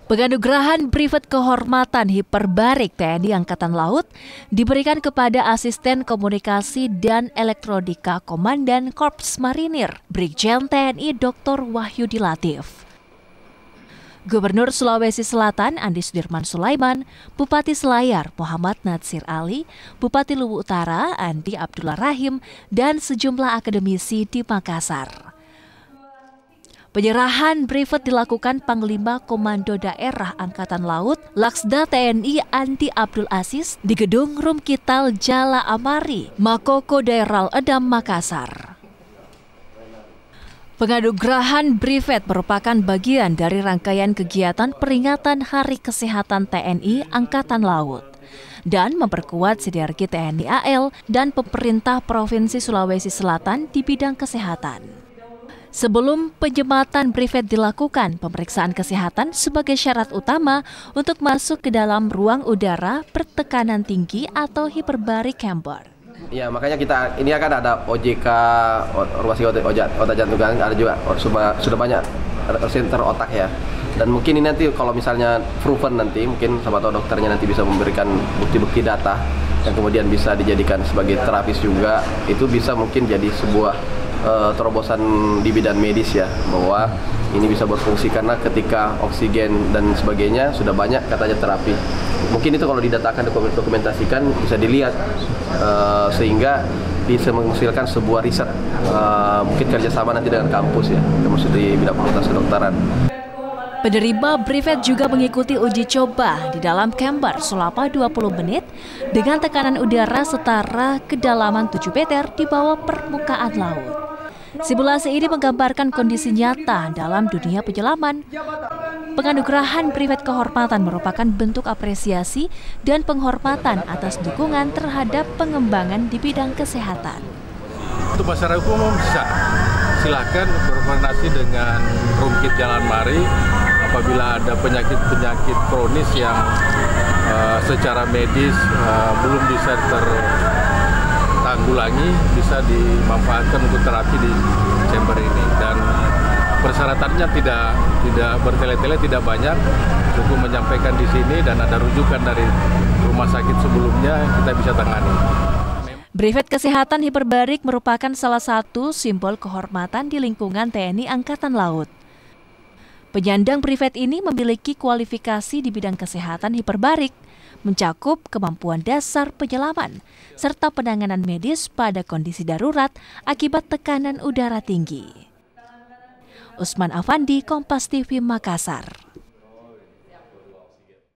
Penganugerahan Privet Kehormatan Hiperbarik TNI Angkatan Laut diberikan kepada Asisten Komunikasi dan Elektronika Komandan Korps Marinir, Brigjen TNI Dr. Wahyudi Latif. Gubernur Sulawesi Selatan Andi Sudirman Sulaiman, Bupati Selayar Muhammad Natsir Ali, Bupati Luwu Utara Andi Abdullah Rahim, dan sejumlah akademisi di Makassar. Penyerahan Privet dilakukan Panglima Komando Daerah Angkatan Laut Laksda TNI Andi Abdul Aziz di Gedung Rumkital Jala Amari, Makoko Daerah Edam, Makassar. Penganugerahan Privet merupakan bagian dari rangkaian kegiatan peringatan Hari Kesehatan TNI Angkatan Laut dan memperkuat sinergi TNI AL dan pemerintah Provinsi Sulawesi Selatan di bidang kesehatan. Sebelum penyematan Privet dilakukan, pemeriksaan kesehatan sebagai syarat utama untuk masuk ke dalam ruang udara bertekanan tinggi atau hyperbaric chamber. Ya, makanya ini akan ada OJK, rumah sakit otak jantung, ada juga sudah banyak center otak ya. Dan mungkin ini nanti kalau misalnya proven nanti, mungkin sama atau dokternya nanti bisa memberikan bukti-bukti data yang kemudian bisa dijadikan sebagai terapis juga, itu bisa mungkin jadi sebuah terobosan di bidang medis ya, bahwa ini bisa berfungsi karena ketika oksigen dan sebagainya sudah banyak katanya terapi. Mungkin itu kalau didatakan, dokumentasikan bisa dilihat sehingga bisa menghasilkan sebuah riset, mungkin kerjasama nanti dengan kampus ya, termasuk di bidang fakultas kedokteran. Penerima Privet juga mengikuti uji coba di dalam chamber selama 20 menit dengan tekanan udara setara kedalaman 7 meter di bawah permukaan laut. Simulasi ini menggambarkan kondisi nyata dalam dunia penyelaman. Penganugerahan Privet Kehormatan merupakan bentuk apresiasi dan penghormatan atas dukungan terhadap pengembangan di bidang kesehatan. Untuk masyarakat umum bisa silakan berkoordinasi dengan Rumkit Jalan Mari apabila ada penyakit-penyakit kronis yang secara medis belum bisa tertanggulangi, bisa dimanfaatkan untuk terapi di chamber ini. Dan persyaratannya tidak bertele-tele, tidak banyak, cukup menyampaikan di sini dan ada rujukan dari rumah sakit sebelumnya, kita bisa tangani. Privet Kesehatan Hiperbarik merupakan salah satu simbol kehormatan di lingkungan TNI Angkatan Laut. Penyandang Privet ini memiliki kualifikasi di bidang kesehatan hiperbarik, mencakup kemampuan dasar penyelaman, serta penanganan medis pada kondisi darurat akibat tekanan udara tinggi. Usman Afandi, Kompas TV, Makassar.